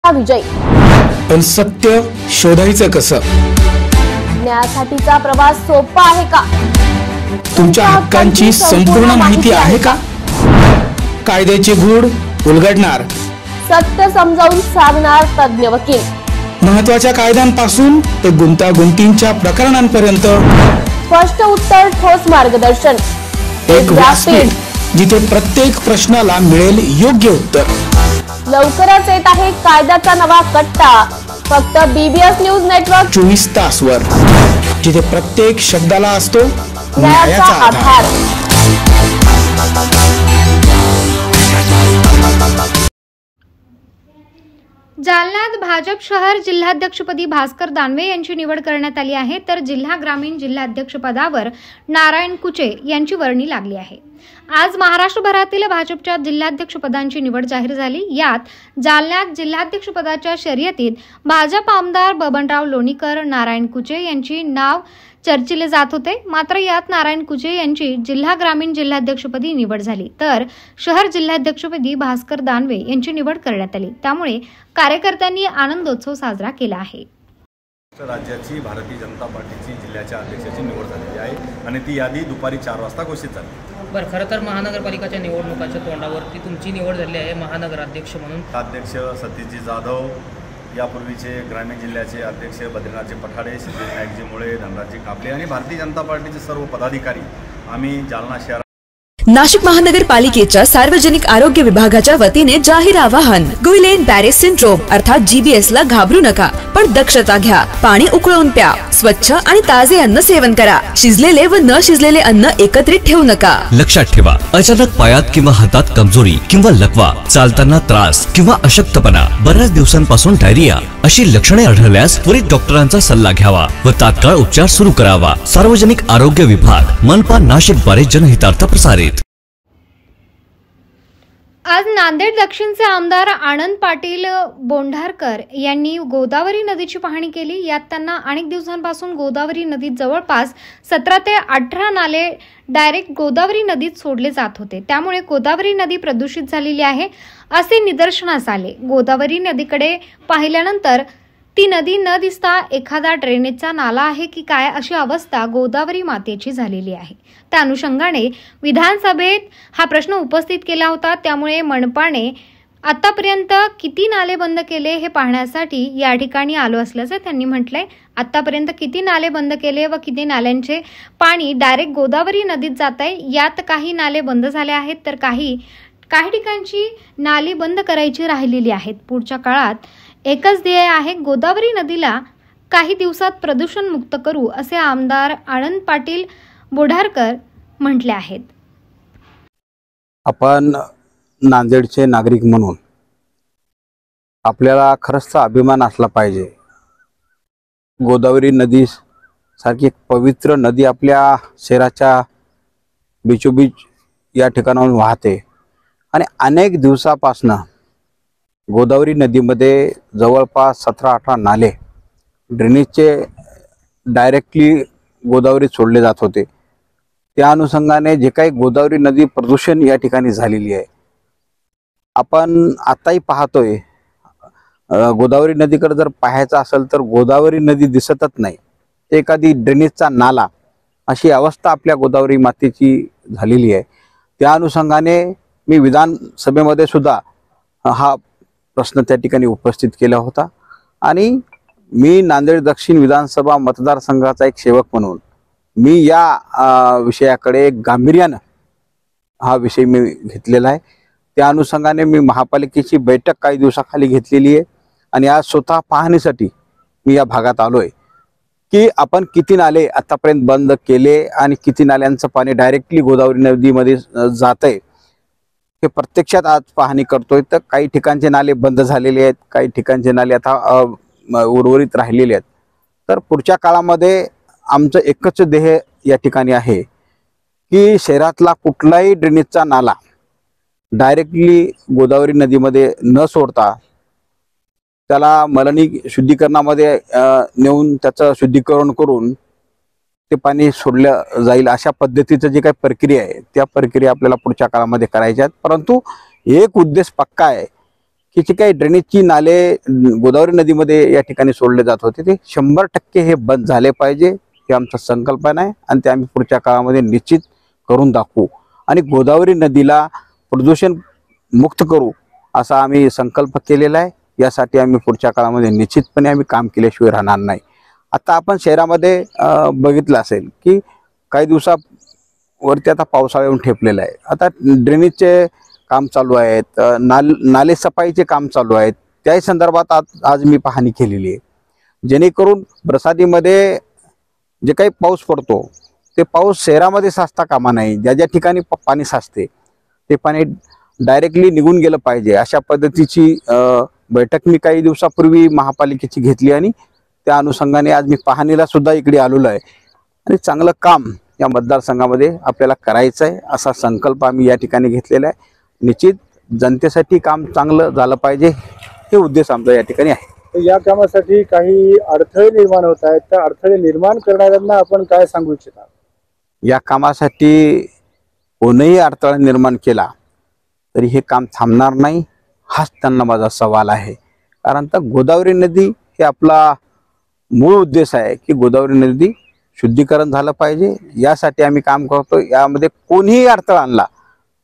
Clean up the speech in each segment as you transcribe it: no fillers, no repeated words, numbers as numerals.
मोठा विजय। पण सत्य शोधायचं कसं? न्यायासाठीचा प्रवास सोपा आहे का? तुमच्या हक्कांची संपूर्ण माहिती आहे का? कायद्याचे गूढ उलगडणार, सत्य समजावून सांगणार तज्ञ वकील। महत्त्वाच्या कायद्यांपासून ते गुंतागुंतींच्या प्रकरणांपर्यंत स्पष्ट उत्तर, ठोस मार्गदर्शन। एक व्यासपीठ जिथे प्रत्येक प्रश्नाला मिळेल योग्य उत्तर। लवकरच येत आहे कायद्याचा नवा कट्टा, फक्त BBS न्यूज नेटवर्क 24 तासवर, जिथे प्रत्येक शब्दाला असतो न्यायाचा आधार। जालन्यात भाजप शहर जिल्हाध्यक्षपदी भास्कर दानवे यांची निवड करण्यात आली आहे, तर जिल्हा ग्रामीण जिल्हाध्यक्षपदावर नारायण कुचे यांची वर्णी लागली आहे। आज महाराष्ट्रभरातील भाजपच्या जिल्हाध्यक्षपदांची निवड जाहीर झाली। यात जालन्यात जिल्हाध्यक्षपदाच्या शर्यतीत भाजप आमदार बबनराव लोणीकर, नारायण कुचे यांची नाव चर्चिले जात होते। मात्र यात नारायण कुचे यांची जिल्हा ग्रामीण जिल्हाध्यक्षपदी निवड झाली, तर शहर जिल्हाध्यक्षपदी भास्कर दानवे यांची निवड करण्यात आली। त्यामुळे कार्यकर्त्यांनी आनंदोत्सव साजरा केला आहे। राज्याची भारतीय जनता पार्टीची जिल्ह्याच्या अध्यक्षाची निवड झालेली आहे आणि ती यादी दुपारी 4 वाजता घोषित झाली। बरं, खरं तर महानगरपालिकाच्या निवडणुकाच्या तोंडावरती तुमची निवड झाली आहे महानगराध्यक्ष म्हणून। अध्यक्ष सतीशजी जाधव, यापूर्वीचे ग्रामीण जिल्ह्याचे अध्यक्ष बद्रीनाथजी पठाडे, सिद्धिविनायकजी मुळे, धनराजजी कापले आणि भारतीय जनता पार्टीचे सर्व पदाधिकारी आम्ही जालना शहर नाशिक महानगरपालिकेच्या सार्वजनिक आरोग्य विभागाच्या वतीने जाहीर आवाहन। गुइलेन बॅरे सिंड्रोम अर्थात GBS ला घाबरू नका, पण दक्षता घ्या। पाणी उकळून प्या, स्वच्छ आणि ताजे अन्न सेवन करा। शिजलेले व न शिजलेले अन्न एकत्रित ठेवू नका। लक्षात ठेवा, अचानक पायात किंवा हातात कमजोरी किंवा लकवा, चालताना त्रास किंवा अशक्तपणा, बऱ्याच दिवसांपासून डायरिया अशी लक्षणे आढळल्यास त्वरित डॉक्टरांचा सल्ला घ्यावा व तात्काळ उपचार सुरू करावा। सार्वजनिक आरोग्य विभाग, मनपा नाशिक द्वारे जनहितार्थ प्रसारित। आज नांदेड दक्षिणचे आमदार आनंद पाटील बोंढारकर यांनी गोदावरी नदीची पाहणी केली। यात त्यांना अनेक दिवसांपासून गोदावरी नदीत जवळपास 17 ते 18 नाले डायरेक्ट गोदावरी नदीत सोडले जात होते, त्यामुळे गोदावरी नदी प्रदूषित झालेली आहे असे निदर्शनास आले। गोदावरी नदीकडे पाहिल्यानंतर ती नदी न दिसता एखादा ड्रेनेजचा नाला आहे की काय अशी अवस्था गोदावरी मातेची झालेली आहे। त्या अनुषंगाने विधानसभेत हा प्रश्न उपस्थित केला होता, त्यामुळे मनपाने आतापर्यंत किती नाले बंद केले हे पाहण्यासाठी या ठिकाणी आलो असल्याचं त्यांनी म्हटलंय। आतापर्यंत किती नाले बंद केले व किती नाल्यांचे पाणी डायरेक्ट गोदावरी नदीत जात आहे, यात काही नाले बंद झाले आहेत तर काही ठिकाणची नाली बंद करायची राहिलेली आहेत। पुढच्या काळात एकच ध्येय आहे, गोदावरी नदीला काही दिवसात प्रदूषण मुक्त करू असे आमदार आनंद पाटील बोढारकर म्हटले आहेत। आपण नांदेडचे नागरिक म्हणून आपल्याला खरंच अभिमान असला पाहिजे। गोदावरी नदी सारखी एक पवित्र नदी आपल्या शहराच्या बीचोबीच या ठिकाणाहून वाहते आणि अनेक दिवसापासून गोदावरी नदीमध्ये जवळपास 17-18 नाले ड्रेनेजचे डायरेक्टली गोदावरीत सोडले जात होते। त्या अनुषंगाने जे काही गोदावरी नदी प्रदूषण या ठिकाणी झालेली आहे, आपण आताही पाहतोय। गोदावरी नदीकडे जर पाहायचं असेल तर गोदावरी नदी दिसतच नाही, एखादी ड्रेनेजचा नाला अशी अवस्था आपल्या गोदावरी मातेची झालेली आहे। त्या अनुषंगाने मी विधानसभेमध्ये सुद्धा हा प्रश्न त्या ठिकाणी उपस्थित केला होता आणि मी नांदेड दक्षिण विधानसभा मतदारसंघाचा एक सेवक म्हणून मी या विषयाकडे गांभीर्याने हा विषय मी घेतलेला आहे। त्या अनुषंगाने मी महापालिकेची बैठक काही दिवसाखाली घेतलेली आहे आणि आज स्वतः पाहणीसाठी मी या भागात आलोय की आपण किती नाले आतापर्यंत बंद केले आणि किती नाल्यांचं पाणी डायरेक्टली गोदावरी नदीमध्ये जातंय हे प्रत्यक्षात आज पाहणी करतोय। तर काही ठिकाणचे नाले बंद झालेले आहेत, काही ठिकाणचे नाले आता उर्वरित राहिलेले आहेत। तर पुढच्या काळामध्ये आमचं एकच ध्येय या ठिकाणी आहे की शहरातला कुठलाही ड्रेनेजचा नाला डायरेक्टली गोदावरी नदीमध्ये न सोडता त्याला मलनी शुद्धीकरणामध्ये नेऊन त्याचं शुद्धीकरण करून ते पाणी सोडलं जाईल अशा पद्धतीचं जे काही प्रक्रिया आहे त्या प्रक्रिया आपल्याला पुढच्या काळामध्ये करायच्या आहेत। परंतु एक उद्देश पक्का आहे की जे काही ड्रेनेजची नाले गोदावरी नदीमध्ये या ठिकाणी सोडले जात होते ते 100% हे बंद झाले पाहिजे, हे आमचा संकल्पना आहे आणि ते आम्ही पुढच्या काळामध्ये निश्चित करून दाखवू आणि गोदावरी नदीला प्रदूषण मुक्त करू असा आम्ही संकल्प केलेला आहे। यासाठी आम्ही पुढच्या काळामध्ये निश्चितपणे आम्ही काम केल्याशिवाय राहणार नाही। आता आपण शहरामध्ये बघितलं असेल की काही दिवसावरती आता पावसाळा येऊन ठेपलेला आहे। आता ड्रेनेजचे काम चालू आहेत, नाले सफाईचे काम चालू आहेत, त्याही संदर्भात आज मी पाहणी केलेली आहे, जेणेकरून बरसातीमध्ये जे काही पाऊस पडतो ते पाऊस शहरामध्ये साचता कामा नाही। ज्या ज्या ठिकाणी पाणी साचते ते पाणी डायरेक्टली निघून गेलं पाहिजे अशा पद्धतीची बैठक मी काही दिवसापूर्वी महापालिकेची घेतली आणि त्या अनुषंगाने आज मी पाहणीला सुद्धा इकडे आलेलो आहे आणि चांगलं काम या मतदारसंघामध्ये आपल्याला करायचं आहे असा संकल्प आम्ही या ठिकाणी घेतलेला आहे। निश्चित जनतेसाठी काम चांगलं झालं पाहिजे हे उद्देश आमचा या ठिकाणी आहे। या कामासाठी काही अडथळे निर्माण होत आहेत, त्या अडथळे निर्माण करणाऱ्यांना आपण काय सांगू इच्छिता? या कामासाठी कोणीही अडथळा निर्माण केला तरी हे काम थांबणार नाही हाच त्यांना माझा सवाल आहे। कारण तर गोदावरी नदी हे आपला मूळ उद्देश आहे की गोदावरी नदी शुद्धीकरण झालं पाहिजे, यासाठी आम्ही काम करतो। यामध्ये कोणीही अडथळा आणला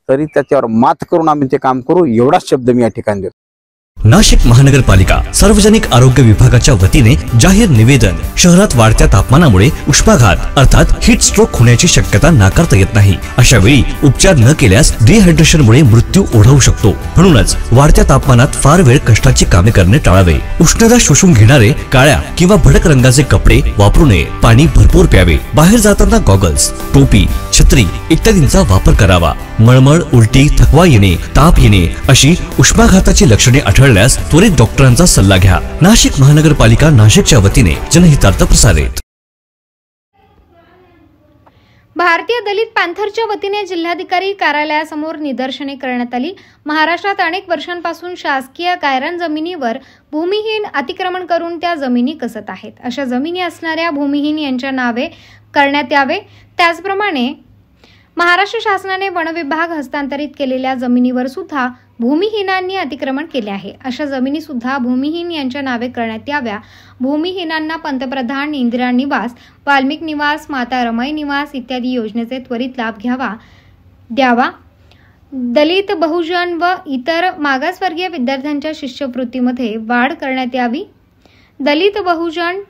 तरी त्याच्यावर मात करून आम्ही ते काम करू एवढाच शब्द मी या ठिकाणी देतो। नाशिक महानगरपालिका सार्वजनिक आरोग्य विभागाच्या वतीने जाहीर निवेदन। शहरात वाढत्या तापमानामुळे उष्माघात अर्थात हीट स्ट्रोक होण्याची शक्यता नाकारता येत नाही। अशा वेळी उपचार न केल्यास डिहायड्रेशनमुळे मृत्यू ओढवू शकतो। म्हणूनच वाढत्या तापमानात फार वेळ कष्टाची कामे करणे टाळावे। उष्णता शोषून घेणारे काळ्या किंवा भडक रंगाचे कपडे वापरू नये। पाणी भरपूर प्यावे। बाहेर जाताना गॉगल्स, टोपी, छत्री इत्यादींचा वापर करावा। मळमळ, उलटी, थकवा येणे, ताप येणे अशी उष्माघाताची लक्षणे आढळल्यास त्वरित डॉक्टरांचा सल्ला घ्या। नाशिक महानगरपालिका नाशिकच्या वतीने जनहितार्थ प्रसारित। भारतीय दलित पॅंथरच्या वतीने जिल्हाधिकारी कार्यालयासमोर निदर्शने करण्यात आली। महाराष्ट्रात अनेक वर्षांपासून शासकीय गायरान जमिनीवर भूमिहीन अतिक्रमण करून त्या जमिनी कसत आहेत। अशा जमिनी असणाऱ्या भूमिहीन यांच्या नावे करण्यात यावे। त्याचप्रमाणे महाराष्ट्र शासनाने वन विभाग हस्तांतरित केलेल्या जमिनीवर सुद्धा भूमिहीनांनी अतिक्रमण केले आहे। अशा जमिनी सुद्धा भूमिहीन यांच्या नावे करण्यात याव्या। भूमिहीनांना पंतप्रधान इंदिरा निवास, वाल्मिक निवास, माता रमाई निवास इत्यादी योजनेचे त्वरित लाभ द्यावा। दलित, बहुजन व इतर मागासवर्गीय विद्यार्थ्यांच्या शिष्यवृत्तीमध्ये वाढ करण्यात यावी। दलित, बहुजन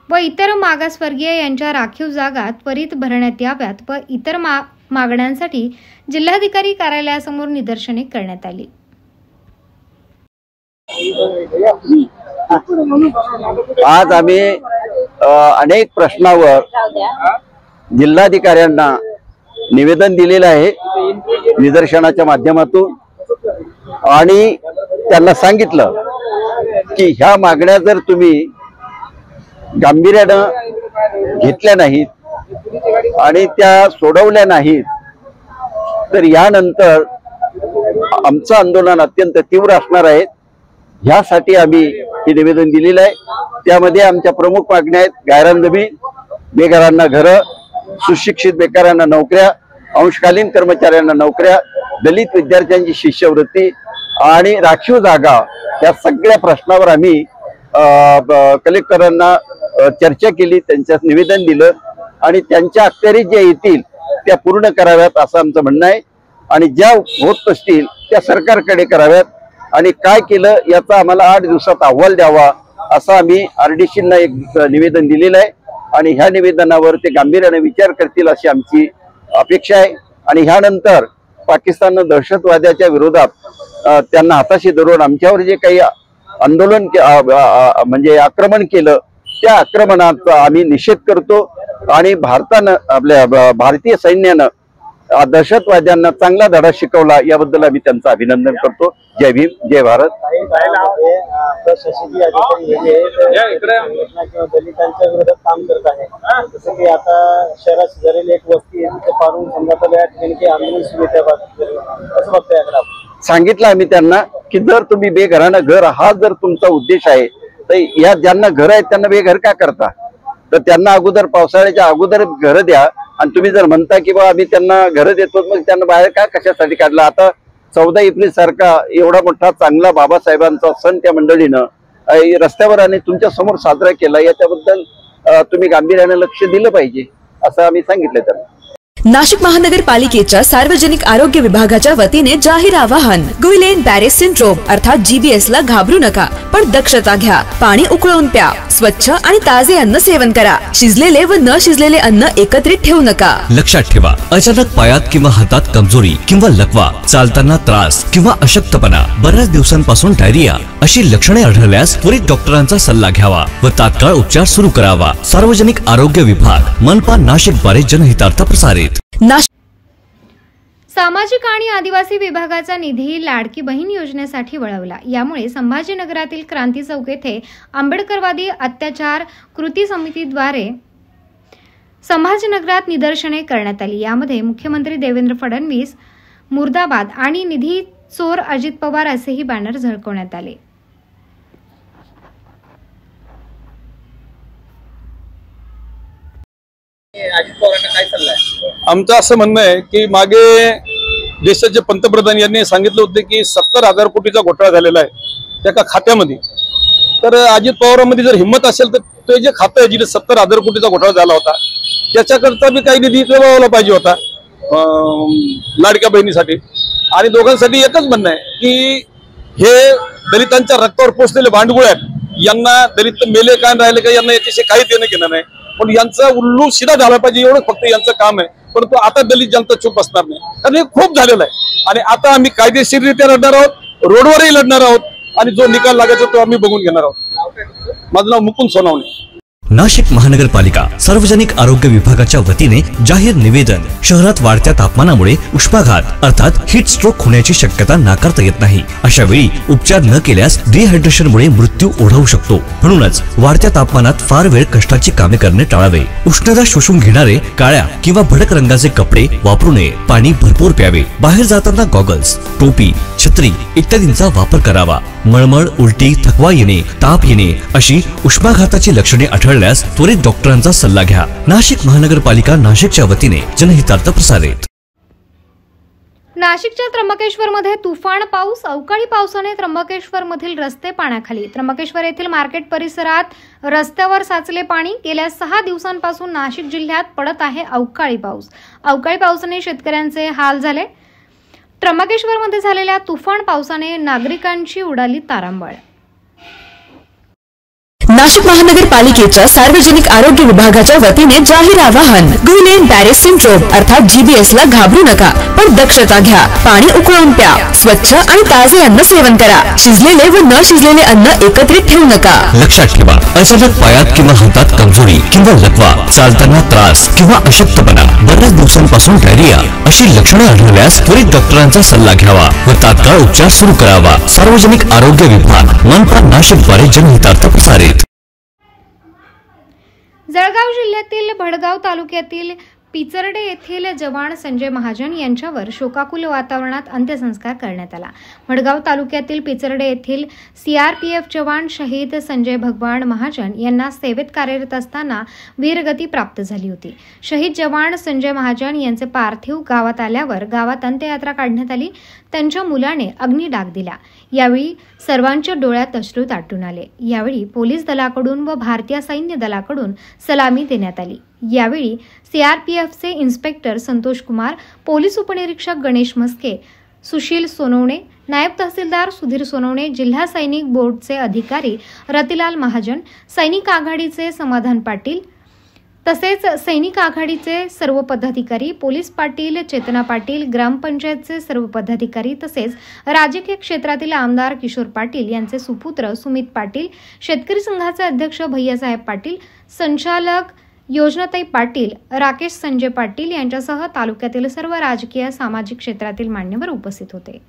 व इतर मागासवर्गीय यांच्या राखीव जागा त्वरित भरण्यात याव्यात व इतर मागण्यांसाठी जिल्हाधिकारी कार्यालयासमोर निदर्शने करण्यात आली। आज आम्ही अनेक प्रश्नावर जिल्हाधिकाऱ्यांना निवेदन दिलेलं आहे निदर्शनाच्या माध्यमातून आणि त्यांना सांगितलं की ह्या मागण्या जर तुम्ही गांभीर्यानं घेतल्या नाहीत आणि त्या सोडवल्या नाहीत तर यानंतर आमचं आंदोलन अत्यंत तीव्र असणार आहे। ह्यासाठी आम्ही हे निवेदन दिलेलं आहे। त्यामध्ये आमच्या प्रमुख मागण्या आहेत गायरान जमीन, बेघरांना घरं, सुशिक्षित बेकारांना नोकऱ्या, अंशकालीन कर्मचाऱ्यांना नोकऱ्या, दलित विद्यार्थ्यांची शिष्यवृत्ती आणि राखीव जागा या सगळ्या प्रश्नावर आम्ही कलेक्टरांना चर्चा केली, त्यांच्यात निवेदन दिलं आणि त्यांच्या अखत्यारीत जे येतील त्या पूर्ण कराव्यात असं आमचं म्हणणं आहे आणि ज्या होत असतील त्या सरकारकडे कराव्यात आणि काय केलं याचा आम्हाला 8 दिवसात अहवाल द्यावा असं आम्ही RDCना एक निवेदन दिलेलं आहे आणि ह्या निवेदनावर ते गांभीर्याने विचार करतील अशी आमची अपेक्षा आहे। आणि ह्यानंतर पाकिस्ताननं दहशतवाद्याच्या विरोधात त्यांना हाताशी धरून आमच्यावर जे काही आंदोलन म्हणजे आक्रमण केलं त्या आक्रमणाचा आम्ही निषेध करतो आणि आपल्या भारतीय सैन्यानं दहशतवाद्यांना चांगला धडा शिकवला याबद्दल आम्ही त्यांचं अभिनंदन करतो। जय भीम, जय भारत। प्रशासकीय अधिकारी दलितांच्या विरोधात काम करत आहे, जसं की आता शहरात शेजारील एक वस्ती आहे तिथे पारून समजा या ठिकाणी आंदोलन सुरू कसं बघताय? सांगितलं आम्ही त्यांना की जर तुम्ही बेघरानं घर हा जर तुमचा उद्देश आहे तर या ज्यांना घर आहेत त्यांना बेघर का करता? तर त्यांना अगोदर पावसाळ्याच्या अगोदर घरं द्या आणि तुम्ही जर म्हणता की बा आम्ही त्यांना घरं देतो मग त्यांना बाहेर का कशासाठी काढलं? आता 14 एप्रिल सारखा एवढा मोठा चांगला बाबासाहेबांचा सण त्या मंडळीनं रस्त्यावर आणि तुमच्या समोर साजरा केला, याच्याबद्दल तुम्ही गांभीर्याने लक्ष दिलं पाहिजे असं आम्ही सांगितलं त्यांना. नाशिक महानगरपालिकेच्या सार्वजनिक आरोग्य विभागाच्या वतीने जाहीर आवाहन. गुइलेन बॅरे सिंड्रोम अर्थात GBS ला घाबरू नका, पण दक्षता घ्या. पाणी उकळून प्या. स्वच्छ आणि ताजे अन्न सेवन करा. शिजलेले व न शिजलेले अन्न एकत्रित ठेवू नका. लक्षात ठेवा, अचानक पायात किंवा हातात कमजोरी किंवा लकवा, चालताना त्रास किंवा अशक्तपणा, बऱ्याच दिवसांपासून डायरिया अशी लक्षणे आढळल्यास त्वरित डॉक्टरांचा सल्ला घ्यावा व तात्काळ उपचार सुरू करावा. सार्वजनिक आरोग्य विभाग मनपा नाशिक द्वारे जनहितार्थ प्रसारित. सामाजिक आणि आदिवासी विभागाचा निधी लाडकी बहीण योजनेसाठी वळवला. यामुळे संभाजीनगरातील क्रांती चौक येथे आंबेडकरवादी अत्याचार कृती समितीद्वारे संभाजीनगरात निदर्शने करण्यात आली. यामध्ये मुख्यमंत्री देवेंद्र फडणवीस मुर्दाबाद आणि निधी चोर अजित पवार असेही बॅनर झळकवण्यात आले. अजित पवारांना काय सल्ला आहे? आमचं असं म्हणणं आहे की मागे देशाचे पंतप्रधान यांनी सांगितलं होते की 70,000 कोटीचा घोटाळा झालेला आहे त्या खात्यामध्ये. तर अजित पवारांमध्ये जर हिंमत असेल तर ते जे खातं आहे जिथे 70,000 कोटीचा घोटाळा झाला होता त्याच्याकरता बी काही निधी वळवला पाहिजे होता लाडक्या बहिणीसाठी. आणि दोघांसाठी एकच म्हणणं आहे की हे दलितांच्या रक्तावर पोचलेले भांडगुळ आहेत, यांना दलित मेले काय राहिले का यांना याच्याशी काही देणं घेणं नाही, पण यांचा उल्लू सीधा झाला पाहिजे एवढंच फक्त यांचं काम आहे. परंतु आता दलित जनता चूप असणार नाही, कारण हे खूप झालेलं आहे. आणि आता आम्ही कायदेशीररित्या लढणार आहोत, रोडवरही लढणार आहोत आणि जो निकाल लागायचा तो आम्ही बघून घेणार आहोत. माझं नाव मुकुंद सोनावणे. नाशिक महानगरपालिका सार्वजनिक आरोग्य विभागाच्या वतीने जाहीर निवेदन. शहरात वाढत्या तापमानामुळे उष्माघात अर्थात हीट स्ट्रोक होण्याची शक्यता नाकारता येत नाही. अशा वेळी उपचार न केल्यास डिहायड्रेशनमुळे मृत्यू ओढवू शकतो. म्हणूनच वाढत्या तापमानात फार वेळ कष्टाची कामे करणे टाळावे. उष्णता शोषून घेणारे काळ्या किंवा भडक रंगाचे कपडे वापरू नये. पाणी भरपूर प्यावे. बाहेर जाताना गॉगल्स, टोपी, छत्री इत्यादींचा वापर करावा. मळमळ, उलटी, थकवा येणे, ताप येणे अशी उष्माघाताची लक्षणे आढळल्यास त्वरित डॉक्टरांचा सल्ला घ्या. नाशिक महानगरपालिका नाशिकच्या वतीने जनहितार्थ प्रसारित. नाशिकच्या त्र्यंबकेश्वरमध्ये तुफान पाऊस. अवकाळी पावसाने त्र्यंबकेश्वरमधील रस्ते पाण्याखाली. त्र्यंबकेश्वर येथील मार्केट परिसरात रस्त्यावर साचले पाणी. गेल्या 6 दिवसांपासून नाशिक जिल्ह्यात पडत आहे अवकाळी पाऊस. अवकाळी पावसाने शेतकऱ्यांचे हाल झाले. त्र्यंबकेश्वरमध्ये झालेल्या तुफान पावसाने नागरिकांची उडाली तारांबळ. नाशिक महानगरपालिकेच्या सार्वजनिक आरोग्य विभागाच्या वतीने जाहीर आवाहन. गुइलेन बॅरे सिंड्रोम अर्थात GBS ला घाबरू नका, पण दक्षता घ्या. पाणी उकळून प्या. स्वच्छ आणि ताजे अन्न सेवन करा. शिजलेले व न शिजलेले अन्न एकत्रित ठेवू नका. लक्षात ठेवा, अचानक पायात किंवा हातात कमजोरी किंवा लकवा, चालताना त्रास किंवा अशक्तपणा, बऱ्याच दिवसांपासून डायरिया अशी लक्षणे आढळल्यास त्वरित डॉक्टरांचा सल्ला घ्यावा व तात्काळ उपचार सुरू करावा. सार्वजनिक आरोग्य विभाग मनपा नाशिक द्वारे जनहितार्थ प्रसारित. जळगाव जिल्ह्यातील भडगाव तालुक्यातील पिचर्डे येथील जवान संजय महाजन यांच्यावर शोकाकुल वातावरणात अंत्यसंस्कार करण्यात आला. भडगाव तालुक्यातील पिचर्डे येथील CRPF जवान शहीद संजय भगवान महाजन यांना सेवेत कार्यरत असताना वीरगती प्राप्त झाली होती. शहीद जवान संजय महाजन यांचे पार्थिव गावात आल्यावर गावात अंत्ययात्रा काढण्यात आली. त्यांच्या मुलाने अग्निडाग दिला. यावेळी सर्वांच्या डोळ्यात अश्रू दाटून आले. यावेळी पोलीस दलाकडून व भारतीय सैन्य दलाकडून सलामी देण्यात आली. यावेळी CRPFचे इन्स्पेक्टर संतोष कुमार, पोलीस उपनिरीक्षक गणेश मस्के, सुशील सोनवणे, नायब तहसीलदार सुधीर सोनवणे, जिल्हा सैनिक बोर्डचे अधिकारी रतिलाल महाजन, सैनिक आघाडीचे समाधान पाटील तसेच सैनिक आघाडीचे सर्व पदाधिकारी, पोलीस पाटील चेतना पाटील, ग्रामपंचायतचे सर्व पदाधिकारी तसेच राजकीय क्षेत्रातील आमदार किशोर पाटील यांचे सुपुत्र सुमित पाटील, शेतकरी संघाचे अध्यक्ष भैयासाहेब पाटील, संचालक योजनाताई पाटील, राकेश संजय पाटील यांच्यासह तालुक्यातील सर्व राजकीय सामाजिक क्षेत्रातील मान्यवर उपस्थित होते.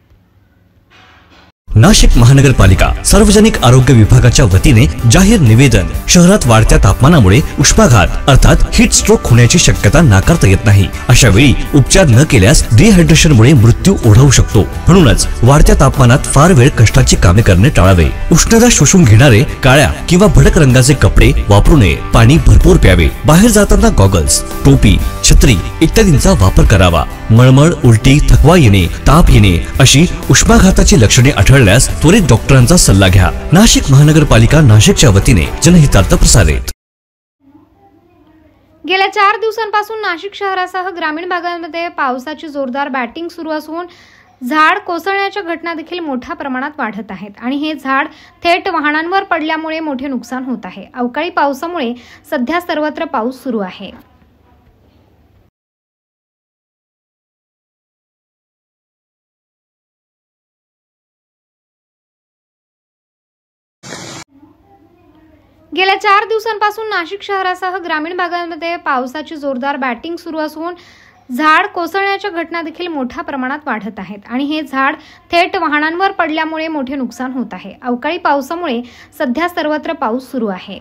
नाशिक महानगरपालिका सार्वजनिक आरोग्य विभागाच्या वतीने जाहीर निवेदन. शहरात वाढत्या तापमानामुळे उष्माघात अर्थात हीट स्ट्रोक होण्याची शक्यता नाकारता येत नाही. अशा वेळी उपचार न केल्यास डिहायड्रेशनमुळे मृत्यू ओढवू शकतो. म्हणूनच वाढत्या तापमानात फार वेळ कष्टाची कामे करणे टाळावे. उष्णता शोषून घेणारे काळ्या किंवा भडक रंगाचे कपडे वापरू नये. पाणी भरपूर प्यावे. बाहेर जाताना गॉगल्स, टोपी, छत्री इत्यादींचा वापर करावा. मळमळ, उलटी, थकवा येणे, ताप येणे अशी उष्माघाताची लक्षणे आढळल्यास त्वरित डॉक्टरांचा सल्ला घ्या. नाशिक महानगरपालिका नाशिकच्या वतीने जनहितार्थ प्रसारित. गेल्या 4 दिवसांपासून नाशिक शहरासह ग्रामीण भागांमध्ये पावसाची जोरदार बॅटिंग सुरू असून झाड कोसळण्याच्या घटना देखील मोठ्या प्रमाणात वाढत आहेत आणि हे झाड थेट वाहनांवर पडल्यामुळे मोठे नुकसान होत आहे. अवकाळी पावसामुळे सध्या सर्वत्र पाऊस सुरू आहे. गेल्या 4 दिवसांपासून नाशिक शहरासह ग्रामीण भागांमध्ये पावसाची जोरदार बॅटिंग सुरू असून झाड कोसळण्याच्या घटना देखील मोठ्या प्रमाणात वाढत आहेत आणि हे झाड थेट वाहनांवर पडल्यामुळे मोठे नुकसान होत आहे. अवकाळी पावसामुळे सध्या सर्वत्र पाऊस सुरू आहे.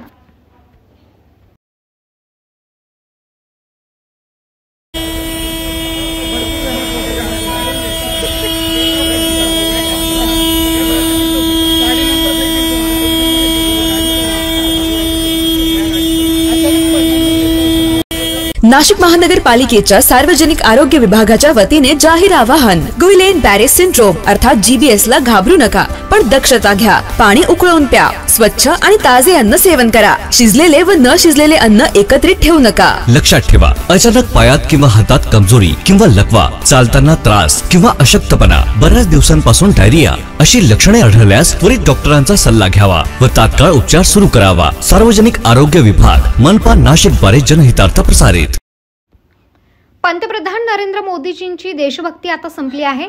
नाशिक महानगरपालिकेच्या सार्वजनिक आरोग्य विभागाच्या वतीने जाहीर आवाहन. गुइलेन बॅरे सिंड्रोम अर्थात GBS ला घाबरू नका, पण दक्षता घ्या. पाणी उकळून प्या. स्वच्छ आणि ताजे अन्न सेवन करा. शिजलेले व न शिजलेले अन्न एकत्रित ठेवू नका. लक्षात ठेवा, अचानक पायात किंवा हातात कमजोरी किंवा लकवा, चालताना त्रास किंवा अशक्तपणा, बऱ्याच दिवसांपासून डायरिया अशी लक्षणे आढळल्यास त्वरित डॉक्टरांचा सल्ला घ्यावा व तात्काळ उपचार सुरू करावा. सार्वजनिक आरोग्य विभाग मनपा नाशिक द्वारे जनहितार्थ प्रसारित. पंतप्रधान नरेंद्र मोदीजींची देशभक्ती आता संपली आहे.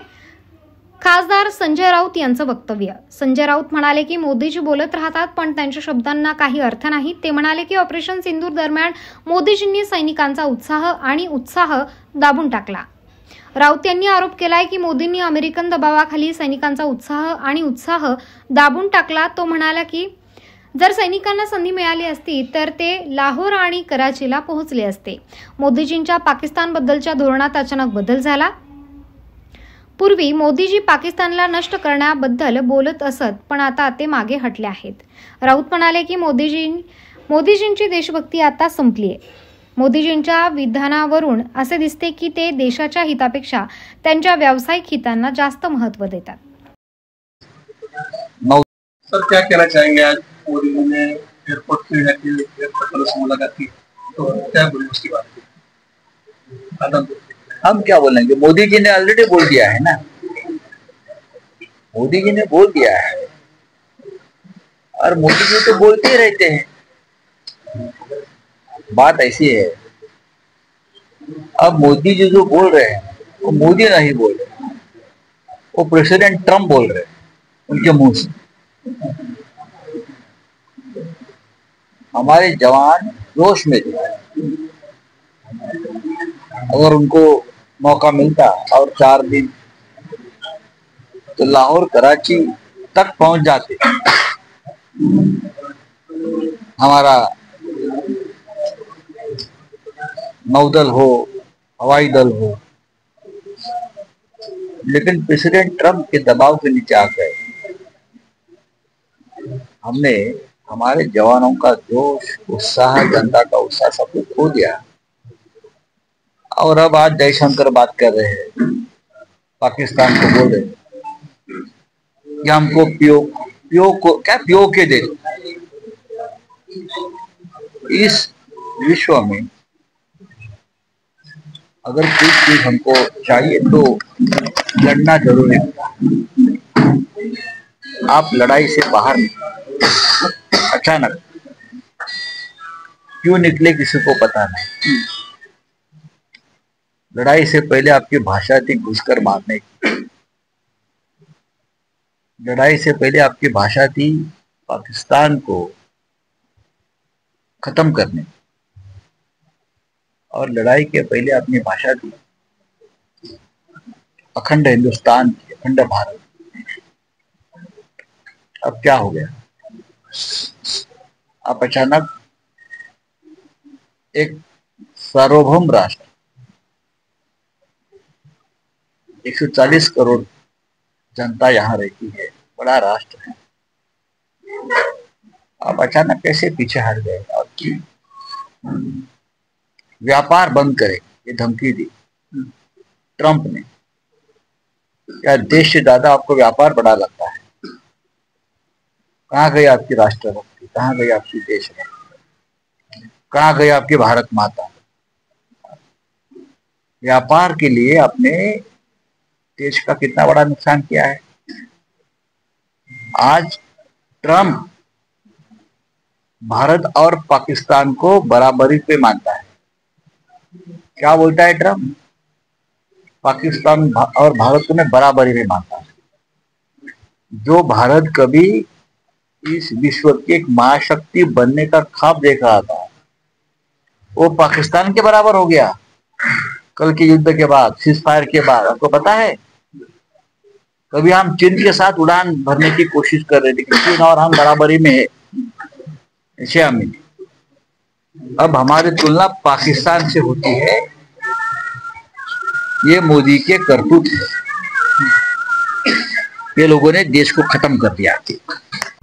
खासदार संजय राऊत यांचं वक्तव्य. संजय राऊत म्हणाले की मोदीजी बोलत राहतात पण त्यांच्या शब्दांना काही अर्थ नाही. ते म्हणाले की ऑपरेशन सिंदूर दरम्यान मोदीजींनी सैनिकांचा उत्साह दाबून टाकला. राऊत यांनी आरोप केलाय की मोदींनी अमेरिकन दबावाखाली सैनिकांचा उत्साह दाबून टाकला. तो म्हणाला की जर सैनिकांना संधी मिळाली असती तर ते लाहोर आणि कराचीला पोहोचले असते. मोदीजींच्या पाकिस्तानबद्दलच्या धोरणात अचानक बदल झाला. पूर्वी मोदीजी पाकिस्तानला नष्ट करण्याबद्दल बोलत असत पण आता ते मागे हटले आहेत. राऊत म्हणाले की मोदीजींची देशभक्ती आता संपली आहे. मोदीजींच्या विधानावरून असे दिसते की ते देशाच्या हितापेक्षा त्यांच्या व्यावसायिक हितांना जास्त महत्त्व देतात. सर, क्या कहना चाहेंगे? आज मोदी जी ने एयरपोर्ट पे जाके एयरपोर्ट वालों से मुलाकात की, तो क्या बोले उसकी बात? हम क्या बोलेंगे? मोदी जी ने ऑलरेडी बोल दिया है ना. मोदी जी ने बोल दिया है और मोदी जी तो बोलते ही रहते हैं. बात ऐसी है, अब मोदी जी जो बोल रहे हैं वो मोदी नहीं बोल रहे, वो प्रेसिडेंट ट्रम्प बोल रहे हैं उनके मुंह से. हमारे जवान जोश में थे. अगर उनको मौका मिलता और 4 दिन तो लाहौर कराची तक पहुंच जाते. हमारा नौदल हो, हवाई दल हो, लेकिन प्रेसिडेंट ट्रम्प के दबाव के नीचे आ गए. हमने हमारे जवानों का जोश, उत्साह, जनता का उत्साह सब कुछ खो दिया. और अब आज जयशंकर बात कर रहे हैं, पाकिस्तान को बोल रहे हैं कि हमको पियो के दे दो. इस विश्व में अगर कोई चीज हमको चाहिए तो लड़ना जरूरी है. आप लड़ाई से बाहर निकले, अचानक क्यों निकले किसी को पता नहीं. लड़ाई से पहले आपकी भाषा थी घुसकर मारने की. लड़ाई से पहले आपकी भाषा थी पाकिस्तान को खत्म करने, और लड़ाई के पहले अपनी भाषा थी अखंड हिंदुस्तान की, अखंड भारत. अब क्या हो गया? आप अचानक एक सार्वभौम राष्ट्र 140 करोड़ जनता यहाँ रहती है, बड़ा राष्ट्र है, आप अचानक कैसे पीछे हट गए और क्यों? व्यापार बंद करे ये धमकी दी ट्रंप ने। क्या देश से ज्यादा आपको व्यापार बड़ा लगता है? कहाँ गई आपकी राष्ट्रभक्ति? कहाँ गई आपकी देशभक्ति? कहाँ गई आपकी भारत माता? व्यापार के लिए आपने देश का कितना बड़ा नुकसान किया है। आज ट्रंप भारत और पाकिस्तान को बराबरी पे मानता है। क्या बोलता है ट्रंप? पाकिस्तान और भारत को मैं बराबरी में मानता है। जो भारत कभी इस विश्व की एक महाशक्ति बनने का ख्वाब देख रहा था, वो पाकिस्तान के बराबर हो गया कल के युद्ध के बाद, सीजफायर के बाद। आपको पता है, कभी हम चीन के साथ उड़ान भरने की कोशिश कर रहे थे कि चीन और हम बराबरी में है, एशिया में। अब हमारी तुलना पाकिस्तान से होती है। ये मोदी के करतूत है। ये लोगों ने देश को खत्म कर दिया।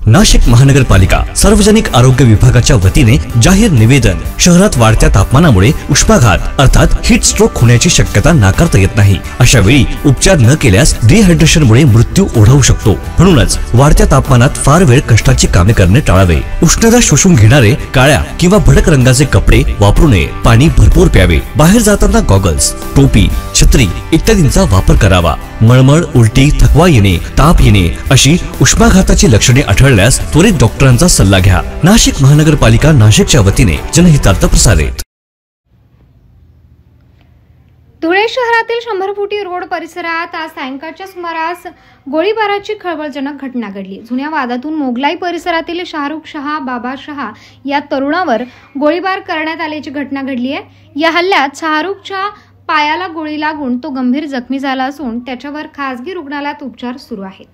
नाशिक महानगरपालिका सार्वजनिक आरोग्य विभागाच्या वतीने जाहीर निवेदन. शहरात वाढत्या तापमानामुळे उष्माघात अर्थात हीट स्ट्रोक होण्याची शक्यता नाकारता येत नाही. अशा वेळी उपचार न केल्यास डिहायड्रेशनमुळे मृत्यू ओढवू शकतो. म्हणूनच वाढत्या तापमानात फार वेळ कष्टाची कामे करणे टाळावे. उष्णता शोषून घेणारे काळ्या किंवा भडक रंगाचे कपडे वापरू नये. पाणी भरपूर प्यावे. बाहेर जाताना गॉगल्स, टोपी, छत्री इत्यादींचा वापर करावा. मळमळ, उलटी, थकवा येणे, ताप येणे अशी उष्माघाताची लक्षणे आढळल्यास त्वरित डॉक्टरांचा सल्ला घ्या. नाशिक महानगरपालिका नाशिकच्या वतीने जनहितार्थ प्रसारित. धुळे शहरातील 100 फुटी रोड परिसरात आज सायंकाळच्या सुमारास गोळीबाराची खळबळजनक घटना घडली. जुन्या वादातून मोगलाई परिसरातील शाहरुख शहा, बाबा शहा या तरुणावर गोळीबार करण्यात आल्याची घटना घडली आहे. या हल्ल्यात शाहरुखच्या पायाला गोळी लागून तो गंभीर जखमी झाला असून त्याच्यावर खासगी रुग्णालयात उपचार सुरू आहेत.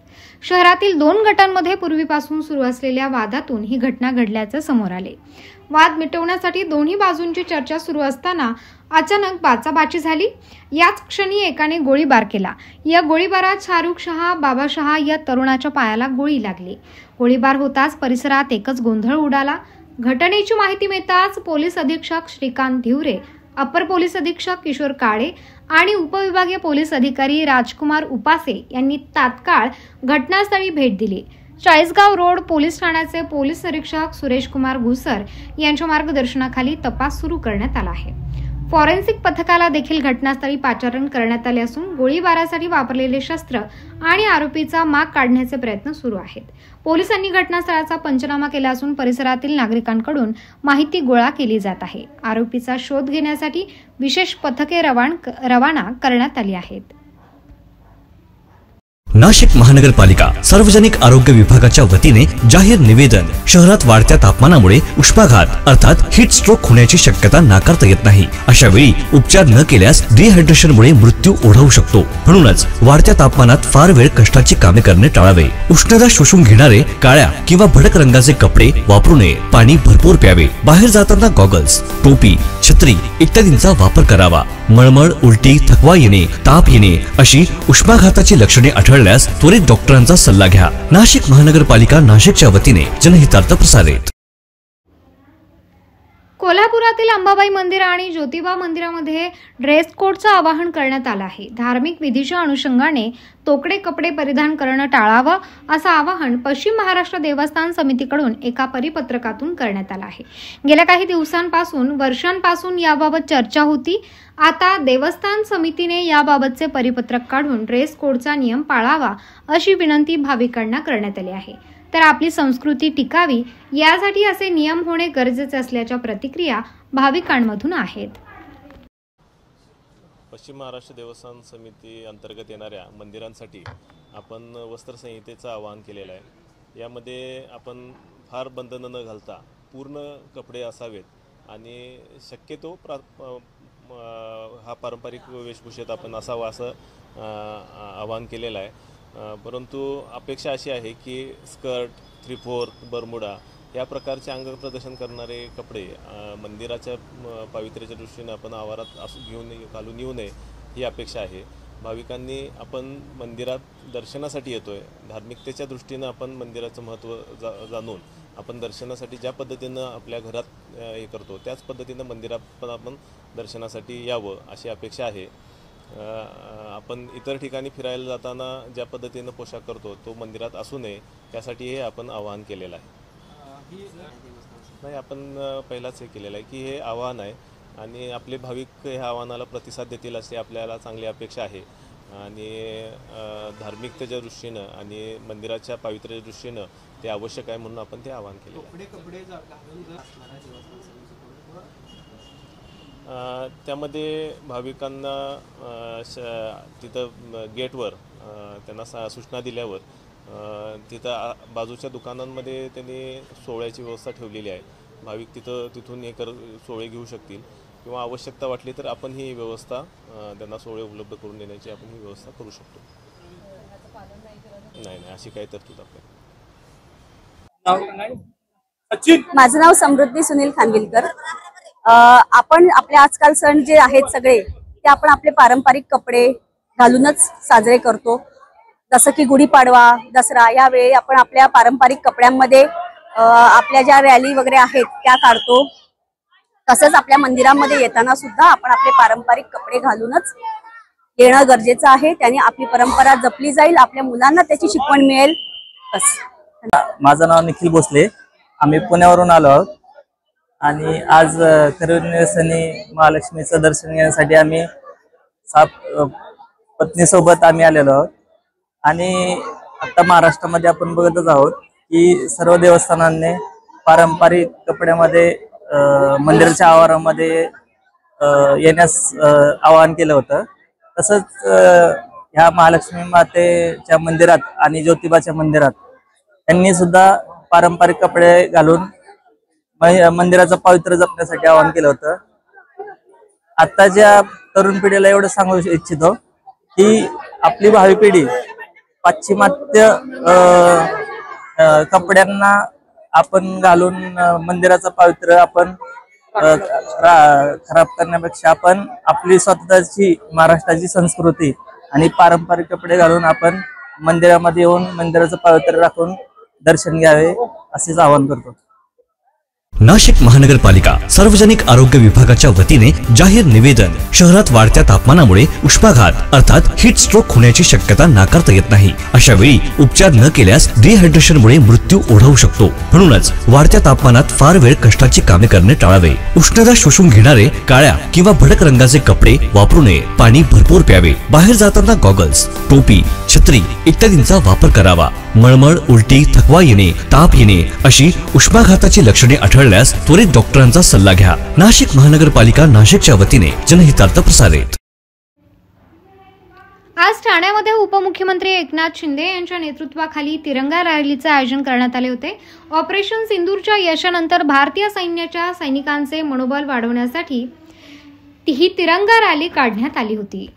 शहरातील 2 गटांमध्ये पूर्वीपासून सुरू असलेल्या वादातून ही घटना घडल्याचे समोर आले. वाद मिटवण्यासाठी दोन्ही बाजूंची चर्चा सुरू असताना अचानक बाचाबाची झाली. याच क्षणी एकाने गोळीबार केला. या गोळीबारात शाहरुख शहा, बाबा शहा या तरुणाच्या पायाला गोळी लागली. गोळीबार होताच परिसरात एकच गोंधळ उडाला. घटनेची माहिती मिळताच पोलीस अधीक्षक श्रीकांत धिवरे, अपर पोलीस अधीक्षक किशोर काळे आणि उपविभागीय पोलीस अधिकारी राजकुमार उपासे यांनी तात्काळ घटनास्थळी भेट दिली. चाळीसगाव रोड पोलीस ठाण्याचे पोलीस निरीक्षक सुरेश कुमार घुसर यांच्या मार्गदर्शनाखाली तपास सुरू करण्यात आला आहे. फॉरेन्सिक पथकाला देखील घटनास्थळी पाचारण करण्यात आले असून गोळीबारासाठी वापरलेले शस्त्र आणि आरोपीचा माग काढण्याचे प्रयत्न सुरू आहेत. पोलिसांनी घटनास्थळाचा पंचनामा केला असून परिसरातील नागरिकांकडून माहिती गोळा केली जात आहे. आरोपीचा शोध घेण्यासाठी विशेष पथके रवाना करण्यात आली आहेत. नाशिक महानगरपालिका सार्वजनिक आरोग्य विभागाच्या वतीने जाहीर निवेदन. शहरात वाढत्या तापमानामुळे उष्माघात अर्थात हीट स्ट्रोक होण्याची शक्यता नाकारता येत नाही. अशा वेळी उपचार न केल्यास डिहायड्रेशनमुळे मृत्यू ओढवू शकतो. म्हणूनच वाढत्या तापमानात फार वेळ कष्टाची कामे करणे टाळावे. उष्णता शोषून घेणारे काळ्या किंवा भडक रंगाचे कपडे वापरू नये. पाणी भरपूर प्यावे. बाहेर जाताना गॉगल्स, टोपी, छत्री इत्यादींचा वापर करावा. मळमळ, उलटी, थकवा येणे, ताप येणे अशी उष्माघाताची लक्षणे आढळल्यास त्वरित डॉक्टरांचा सल्ला घ्या. नाशिक महानगरपालिका नाशिकच्या वतीने जनहितार्थ प्रसारित. कोल्हापुरातील अंबाबाई मंदिर आणि ज्योतिबा मंदिरामध्ये ड्रेस कोडचं आवाहन करण्यात आलं आहे. धार्मिक विधीच्या अनुषंगाने तोकडे कपडे परिधान करणं टाळावं असं आवाहन पश्चिम महाराष्ट्र देवस्थान समितीकडून एका परिपत्रकातून करण्यात आलं आहे. गेल्या काही वर्षांपासून याबाबत चर्चा होती. आता देवस्थान समितीने याबाबतचे परिपत्रक काढून ड्रेस कोडचा नियम पाळावा अशी विनंती भाविकांना करण्यात आली आहे. तर आपली संस्कृती टिकावी यासाठी असे नियम होणे गरजेचे असल्याच्या प्रतिक्रिया भाविकांमधून आहेत. पश्चिम महाराष्ट्र देवस्थान समिती अंतर्गत येणाऱ्या मंदिरांसाठी आपण वस्त्रसंहितेचं आवाहन केलेलं आहे. यामध्ये आपण फार बंधनं न घालता पूर्ण कपडे असावेत आणि शक्यतो हा पारंपरिक वेशभूषेत आपण असावा असं आवाहन केलेलं आहे. परंतु अपेक्षा अशी आहे की स्कर्ट, 3/4, बरमुडा या प्रकारचे अंग प्रदर्शन करणारे कपडे मंदिराच्या पावित्र्याच्या दृष्टीने आपण आवारात घालून येऊ नये ही अपेक्षा आहे. भाविकांनी आपण मंदिरात दर्शनासाठी येतोय, धार्मिकतेच्या दृष्टीनं आपण मंदिराचं महत्त्व जाणून आपण दर्शनासाठी ज्या पद्धतीनं आपल्या घरात हे करतो त्याच पद्धतीनं मंदिरात पण आपण दर्शनासाठी यावं अशी अपेक्षा आहे. आपण इतर ठिकाणी फिरायला जाताना ज्या पद्धतीनं पोशाख करतो तो मंदिरात असू नये यासाठी हे आपण आवाहन केलेलं आहे. नाही, आपण पहिलाच हे केलेलं आहे की हे आव्हान आहे आणि आपले भाविक ह्या आव्हानाला प्रतिसाद देतील अशी आपल्याला चांगली अपेक्षा आहे. आणि धार्मिकतेच्या दृष्टीनं आणि मंदिराच्या पावित्र्याच्या दृष्टीनं ते आवश्यक आहे म्हणून आपण ते आवाहन केले. त्यामध्ये भाविकांना तिथं गेटवर त्यांना सूचना दिल्यावर तिथं बाजूच्या दुकानांमध्ये त्यांनी सोहळ्याची व्यवस्था ठेवलेली आहे. भाविक तिथून सोहळे घेऊ शकतील किंवा आवश्यकता वाटली तर आपण ही व्यवस्था त्यांना सोहळे उपलब्ध करून देण्याची आपण ही व्यवस्था करू शकतो. नाही, अशी काही तरतूद आपल्याला. माझं नाव समृद्धी सुनील खानविलकर. आपण आपले आजकाल सण जे आहेत सगळे ते आपण आपले पारंपरिक कपडे घालूनच साजरे करतो. जसं की गुढीपाडवा, दसरा यावेळी आपण आपल्या पारंपरिक कपड्यांमध्ये आपल्या ज्या रॅली वगैरे आहेत त्या काढतो. तसंच आपल्या मंदिरामध्ये येताना सुद्धा आपण आपले पारंपरिक कपडे घालूनच येणं गरजेचं आहे. त्याने आपली परंपरा जपली जाईल, आपल्या मुलांना त्याची शिकवण मिळेल. बस. माझं नाव निखिल भोसले. आम्ही पुण्यावरून आलो आहोत आणि आज खरवणी महालक्ष्मीचं दर्शन घेण्यासाठी आम्ही पत्नीसोबत आम्ही आलेलो आहोत. आणि आता महाराष्ट्रामध्ये आपण बघतच आहोत की सर्व देवस्थानांनी पारंपरिक कपड्यामध्ये मंदिराच्या आवारामध्ये येण्यास आवाहन केलं होतं. तसंच ह्या महालक्ष्मी मातेच्या मंदिरात आणि ज्योतिबाच्या मंदिरात त्यांनी सुद्धा पारंपरिक कपडे घालून मंदिराचं पावित्र्य जपण्यासाठी आवाहन केलं होतं. आताच्या तरुण पिढीला एवढं सांगू इच्छितो की आपली भावी पिढी पाश्चिमात्य कपड्यांना आपण घालून मंदिराचं पावित्र्य आपण खराब करण्यापेक्षा आपण आपली स्वतःची महाराष्ट्राची संस्कृती आणि पारंपरिक कपडे घालून आपण मंदिरामध्ये येऊन मंदिराचं पावित्र्य राखून दर्शन घ्यावे असेच आवाहन करतो. नाशिक महानगरपालिका सार्वजनिक आरोग्य विभागाच्या वतीने जाहीर निवेदन. शहरात वाढत्या तापमानामुळे उष्माघात अर्थात हीट स्ट्रोक होण्याची शक्यता नाकारता येत नाही. अशा वेळी उपचार न केल्यास डिहायड्रेशनमुळे मृत्यू ओढवू शकतो. म्हणूनच वाढत्या तापमानात फार वेळ कष्टाची कामे करणे टाळावे. उष्णता शोषून घेणारे काळ्या किंवा भडक रंगाचे कपडे वापरू नये. पाणी भरपूर प्यावे. बाहेर जाताना गॉगल्स, टोपी, छत्री इत्यादींचा वापर करावा. मळमळ, उलटी, थकवा येणे, ताप येणे अशी उष्माघाताची लक्षणे आढळल्यास त्वरित डॉक्टरांचा सल्ला घ्या. नाशिक महानगरपालिका नाशिकच्या वतीने जनहितार्थ प्रसारित. आज ठाण्यामध्ये उपमुख्यमंत्री एकनाथ शिंदे यांच्या नेतृत्वाखाली तिरंगा रॅलीचे आयोजन करण्यात आले होते. ऑपरेशन सिंदूरच्या यशानंतर भारतीय सैन्याच्या सैनिकांचे मनोबल वाढवण्यासाठी ही तिरंगा रॅली काढण्यात आली होती.